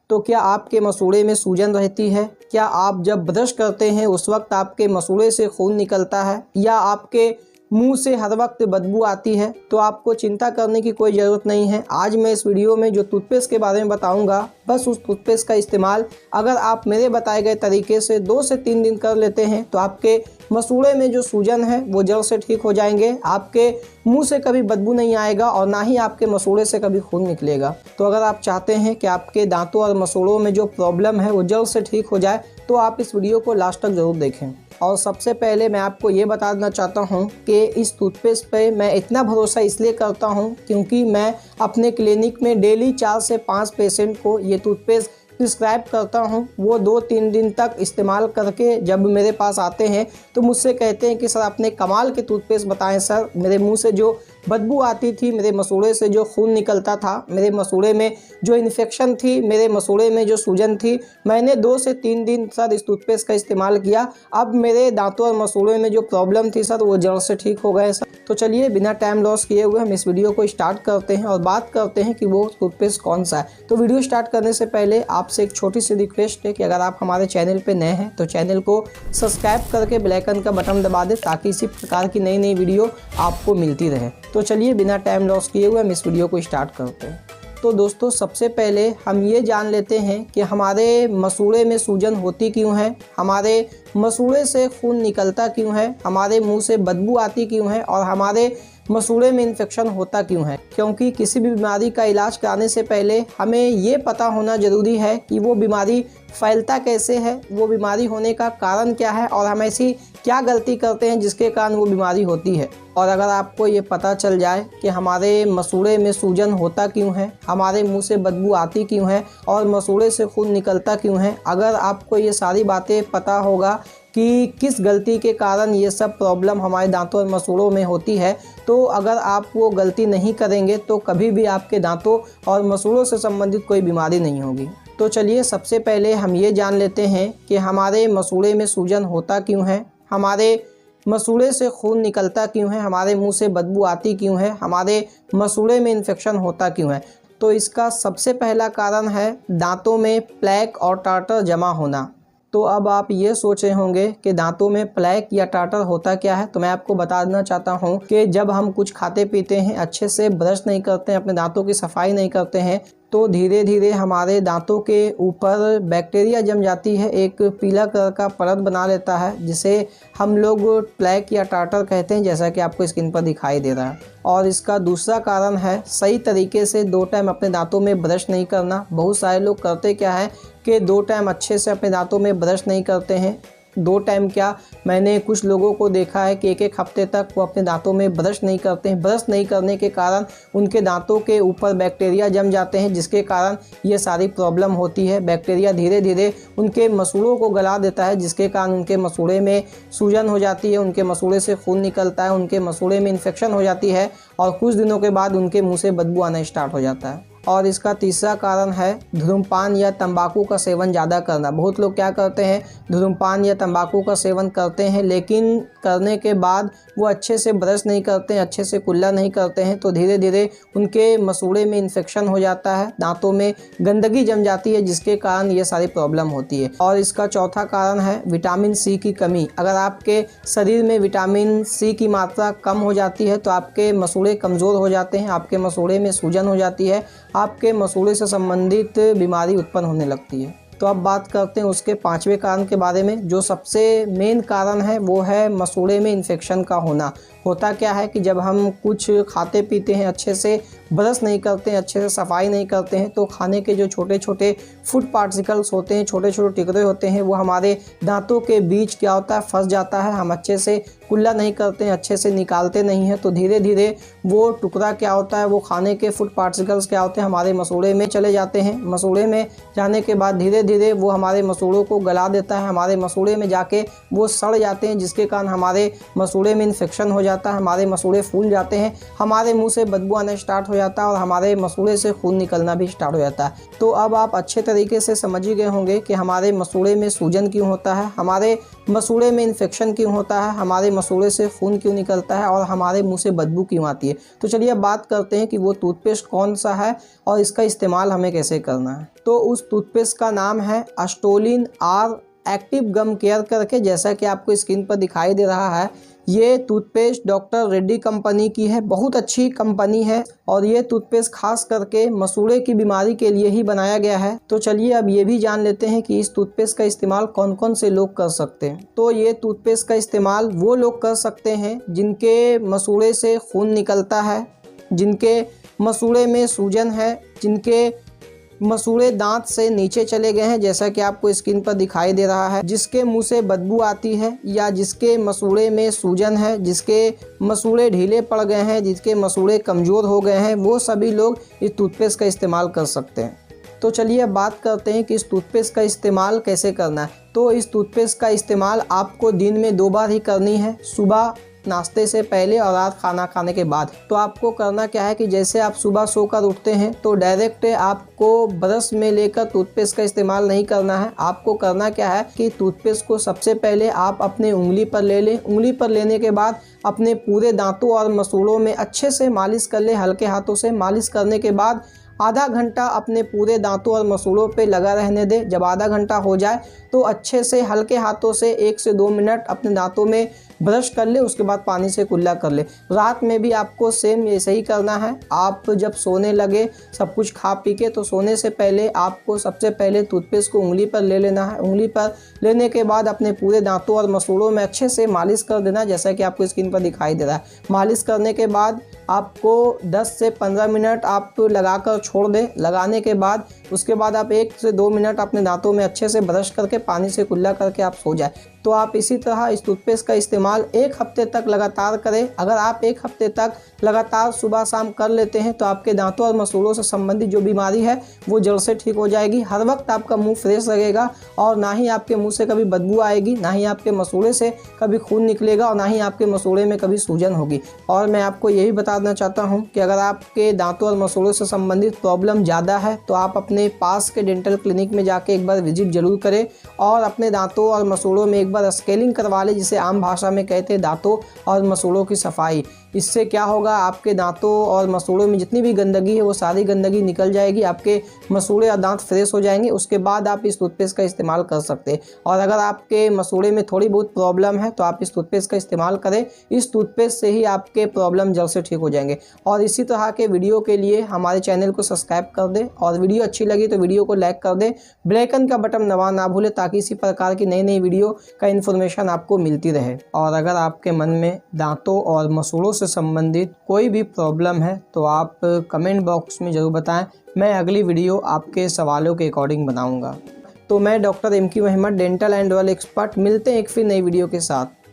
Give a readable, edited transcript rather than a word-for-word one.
तो क्या आपके मसूड़े में सूजन रहती है? क्या आप जब ब्रश करते हैं उस वक्त आपके मसूड़े से खून निकलता है या आपके मुंह से हर वक्त बदबू आती है? तो आपको चिंता करने की कोई ज़रूरत नहीं है। आज मैं इस वीडियो में जो टूथपेस्ट के बारे में बताऊंगा, बस उस टूथपेस्ट का इस्तेमाल अगर आप मेरे बताए गए तरीके से 2 से 3 दिन कर लेते हैं तो आपके मसूड़े में जो सूजन है वो जड़ से ठीक हो जाएंगे। आपके मुंह से कभी बदबू नहीं आएगा और ना ही आपके मसूड़े से कभी खून निकलेगा। तो अगर आप चाहते हैं कि आपके दांतों और मसूड़ों में जो प्रॉब्लम है वो जड़ से ठीक हो जाए तो आप इस वीडियो को लास्ट तक ज़रूर देखें। और सबसे पहले मैं आपको ये बता देना चाहता हूँ कि इस टूथपेस्ट पे मैं इतना भरोसा इसलिए करता हूँ क्योंकि मैं अपने क्लिनिक में डेली 4 से 5 पेशेंट को ये टूथपेस्ट प्रिस्क्राइब करता हूँ। वो 2-3 दिन तक इस्तेमाल करके जब मेरे पास आते हैं तो मुझसे कहते हैं कि सर आपने कमाल के टूथपेस्ट बताएं सर, मेरे मुंह से जो बदबू आती थी, मेरे मसूड़े से जो खून निकलता था, मेरे मसूड़े में जो इन्फेक्शन थी, मेरे मसूड़े में जो सूजन थी, मैंने 2 से 3 दिन सर इस टूथपेस्ट का इस्तेमाल किया। अब मेरे दांतों और मसूड़े में जो प्रॉब्लम थी सर वो जड़ से ठीक हो गए सर। तो चलिए बिना टाइम लॉस किए हुए हम इस वीडियो को स्टार्ट करते हैं और बात करते हैं कि वो टूथपेस्ट कौन सा है। तो वीडियो स्टार्ट करने से पहले आपसे एक छोटी सी रिक्वेस्ट है कि अगर आप हमारे चैनल पे नए हैं तो चैनल को सब्सक्राइब करके बेल आइकन का बटन दबा दें ताकि इसी प्रकार की नई वीडियो आपको मिलती रहे। तो चलिए बिना टाइम लॉस किए हुए हम इस वीडियो को स्टार्ट करते हैं। तो दोस्तों सबसे पहले हम ये जान लेते हैं कि हमारे मसूड़े में सूजन होती क्यों है, हमारे मसूड़े से खून निकलता क्यों है, हमारे मुंह से बदबू आती क्यों है और हमारे मसूड़े में इन्फेक्शन होता क्यों है। क्योंकि किसी भी बीमारी का इलाज कराने से पहले हमें ये पता होना ज़रूरी है कि वो बीमारी फैलता कैसे है, वो बीमारी होने का कारण क्या है और हम ऐसी क्या गलती करते हैं जिसके कारण वो बीमारी होती है। और अगर आपको ये पता चल जाए कि हमारे मसूड़े में सूजन होता क्यों है, हमारे मुंह से बदबू आती क्यों है और मसूड़े से खून निकलता क्यों है, अगर आपको ये सारी बातें पता होगा कि किस गलती के कारण ये सब प्रॉब्लम हमारे दांतों और मसूड़ों में होती है, तो अगर आप वो गलती नहीं करेंगे तो कभी भी आपके दांतों और मसूड़ों से संबंधित कोई बीमारी नहीं होगी। तो चलिए सबसे पहले हम ये जान लेते हैं कि हमारे मसूड़े में सूजन होता क्यों है, हमारे मसूड़े से खून निकलता क्यों है, हमारे मुंह से बदबू आती क्यों है, हमारे मसूड़े में इन्फेक्शन होता क्यों है। तो इसका सबसे पहला कारण है दांतों में प्लेक और टार्टर जमा होना। तो अब आप ये सोच रहे होंगे कि दांतों में प्लेक या टार्टर होता क्या है। तो मैं आपको बता देना चाहता हूँ कि जब हम कुछ खाते पीते हैं, अच्छे से ब्रश नहीं करते हैं, अपने दांतों की सफाई नहीं करते हैं, तो धीरे धीरे हमारे दांतों के ऊपर बैक्टीरिया जम जाती है, एक पीला कलर का परत बना लेता है जिसे हम लोग प्लेक या टार्टर कहते हैं, जैसा कि आपको स्क्रीन पर दिखाई दे रहा है। और इसका दूसरा कारण है सही तरीके से 2 टाइम अपने दांतों में ब्रश नहीं करना। बहुत सारे लोग करते क्या है कि 2 टाइम अच्छे से अपने दांतों में ब्रश नहीं करते हैं। 2 टाइम क्या, मैंने कुछ लोगों को देखा है कि 1-1 हफ्ते तक वो अपने दांतों में ब्रश नहीं करते हैं। ब्रश नहीं करने के कारण उनके दांतों के ऊपर बैक्टीरिया जम जाते हैं जिसके कारण ये सारी प्रॉब्लम होती है। बैक्टीरिया धीरे धीरे उनके मसूड़ों को गला देता है जिसके कारण उनके मसूड़े में सूजन हो जाती है, उनके मसूड़े से खून निकलता है, उनके मसूड़े में इन्फेक्शन हो जाती है और कुछ दिनों के बाद उनके मुँह से बदबू आना स्टार्ट हो जाता है। और इसका तीसरा कारण है धूम्रपान या तंबाकू का सेवन ज़्यादा करना। बहुत लोग क्या करते हैं, धूम्रपान या तंबाकू का सेवन करते हैं लेकिन करने के बाद वो अच्छे से ब्रश नहीं करते हैं, अच्छे से कुल्ला नहीं करते हैं, तो धीरे धीरे उनके मसूड़े में इन्फेक्शन हो जाता है, दांतों में गंदगी जम जाती है जिसके कारण ये सारी प्रॉब्लम होती है। और इसका चौथा कारण है विटामिन सी की कमी। अगर आपके शरीर में विटामिन सी की मात्रा कम हो जाती है तो आपके मसूड़े कमज़ोर हो जाते हैं, आपके मसूड़े में सूजन हो जाती है, आपके मसूड़े से संबंधित बीमारी उत्पन्न होने लगती है। तो अब बात करते हैं उसके 5वें कारण के बारे में। जो सबसे मेन कारण है वो है मसूड़े में इन्फेक्शन का होना। होता क्या है कि जब हम कुछ खाते पीते हैं, अच्छे से ब्रश नहीं करते हैं, अच्छे से सफाई नहीं करते हैं, तो खाने के जो छोटे छोटे फूड पार्टिकल्स होते हैं, छोटे छोटे टिकड़े होते हैं, वो हमारे दांतों के बीच क्या होता है, फंस जाता है। हम अच्छे से कुल्ला नहीं करते हैं, अच्छे से निकालते नहीं हैं, तो धीरे धीरे वो टुकड़ा क्या होता है, वो खाने के फूड पार्टिकल्स क्या होते हैं, हमारे मसूड़े में चले जाते हैं। मसूड़े में जाने के बाद धीरे धीरे वो हमारे मसूड़ों को गला देता है, हमारे मसूड़े में जाके वो सड़ जाते हैं जिसके कारण हमारे मसूड़े में इन्फेक्शन हो जाता है, हमारे मसूड़े फूल जाते हैं, हमारे मुंह से बदबू आना स्टार्ट हो जाता है और हमारे मसूड़े से खून निकलना भी स्टार्ट हो जाता है। तो अब आप अच्छे तरीके से समझ ही गए होंगे कि हमारे मसूड़े में सूजन क्यों होता है। हमारे मसूड़े में इन्फेक्शन क्यों होता है, हमारे मसूड़े से खून क्यों निकलता है और हमारे मुंह से बदबू क्यों आती है। तो चलिए अब बात करते हैं कि वो टूथपेस्ट कौन सा है और इसका इस्तेमाल हमें कैसे करना है। तो उस टूथपेस्ट का नाम है एस्टोलिन आर एक्टिव गम केयर करके, जैसा कि आपको स्क्रीन पर दिखाई दे रहा है। ये टूथपेस्ट डॉक्टर रेड्डी कंपनी की है, बहुत अच्छी कंपनी है और ये टूथपेस्ट खास करके मसूड़े की बीमारी के लिए ही बनाया गया है। तो चलिए अब ये भी जान लेते हैं कि इस टूथपेस्ट का इस्तेमाल कौन कौन से लोग कर सकते हैं। तो ये टूथपेस्ट का इस्तेमाल वो लोग कर सकते हैं जिनके मसूड़े से खून निकलता है, जिनके मसूड़े में सूजन है, जिनके मसूड़े दांत से नीचे चले गए हैं, जैसा कि आपको स्क्रीन पर दिखाई दे रहा है, जिसके मुंह से बदबू आती है या जिसके मसूड़े में सूजन है, जिसके मसूड़े ढीले पड़ गए हैं, जिसके मसूड़े कमज़ोर हो गए हैं, वो सभी लोग इस टूथपेस्ट का इस्तेमाल कर सकते हैं। तो चलिए अब बात करते हैं कि इस टूथपेस्ट का इस्तेमाल कैसे करना है। तो इस टूथपेस्ट का इस्तेमाल आपको दिन में 2 बार ही करनी है, सुबह नाश्ते से पहले और रात खाना खाने के बाद। तो आपको करना क्या है कि जैसे आप सुबह सोकर उठते हैं तो डायरेक्ट आपको ब्रश में लेकर टूथपेस्ट का इस्तेमाल नहीं करना है। आपको करना क्या है कि टूथपेस्ट को सबसे पहले आप अपने उंगली पर ले लें। उंगली पर लेने के बाद अपने पूरे दांतों और मसूड़ों में अच्छे से मालिश कर ले, हल्के हाथों से मालिश करने के बाद आधा घंटा अपने पूरे दांतों और मसूड़ों पे लगा रहने दें। जब आधा घंटा हो जाए तो अच्छे से हल्के हाथों से 1 से 2 मिनट अपने दांतों में ब्रश कर ले, उसके बाद पानी से कुल्ला कर ले। रात में भी आपको सेम ऐसे ही करना है। आप जब सोने लगे सब कुछ खा पी के, तो सोने से पहले आपको सबसे पहले टूथपेस्ट को उंगली पर ले लेना है। उंगली पर लेने के बाद अपने पूरे दांतों और मसूड़ों में अच्छे से मालिश कर देना, जैसा कि आपको स्क्रीन पर दिखाई दे रहा है। मालिश करने के बाद आपको 10 से 15 मिनट आप लगाकर छोड़ दें। लगाने के बाद उसके बाद आप 1 से 2 मिनट अपने दांतों में अच्छे से ब्रश करके पानी से कुल्ला करके आप सो जाए। तो आप इसी तरह इस टूथपेस्ट का इस्तेमाल 1 हफ्ते तक लगातार करें। अगर आप 1 हफ्ते तक लगातार सुबह शाम कर लेते हैं तो आपके दांतों और मसूड़ों से संबंधित जो बीमारी है वो जड़ से ठीक हो जाएगी। हर वक्त आपका मुंह फ्रेश रहेगा और ना ही आपके मुंह से कभी बदबू आएगी, ना ही आपके मसूड़े से कभी खून निकलेगा और ना ही आपके मसूड़े में कभी सूजन होगी। और मैं आपको यही बता देना चाहता हूँ कि अगर आपके दांतों और मसूड़ों से संबंधित प्रॉब्लम ज़्यादा है तो आप अपने पास के डेंटल क्लिनिक में जाके एक बार विजिट जरूर करें और अपने दांतों और मसूड़ों में एक बार स्केलिंग करवा ले, जिसे आम भाषा में कहते हैं दांतों और मसूड़ों की सफाई। इससे क्या होगा, आपके दांतों और मसूड़ों में जितनी भी गंदगी है वो सारी गंदगी निकल जाएगी, आपके मसूड़े और दांत फ्रेश हो जाएंगे। उसके बाद आप इस टूथपेस्ट का इस्तेमाल कर सकते हैं। और अगर आपके मसूड़े में थोड़ी बहुत प्रॉब्लम है तो आप इस टूथपेस्ट का इस्तेमाल करें। इस टूथपेस्ट से ही आपके प्रॉब्लम जल्द से ठीक हो जाएंगे। और इसी तरह के वीडियो के लिए हमारे चैनल को सब्सक्राइब कर दें और वीडियो अच्छी लगी तो वीडियो को लाइक कर दें। बेल आइकन का बटन दबाना ना भूलें ताकि इसी प्रकार की नई नई वीडियो का इन्फॉर्मेशन आपको मिलती रहे। और अगर आपके मन में दांतों और मसूड़ों से संबंधित कोई भी प्रॉब्लम है तो आप कमेंट बॉक्स में ज़रूर बताएं। मैं अगली वीडियो आपके सवालों के अकॉर्डिंग बनाऊंगा। तो मैं doctor MQ. Ahmed, dental and oral expert, मिलते हैं एक फिर नई वीडियो के साथ।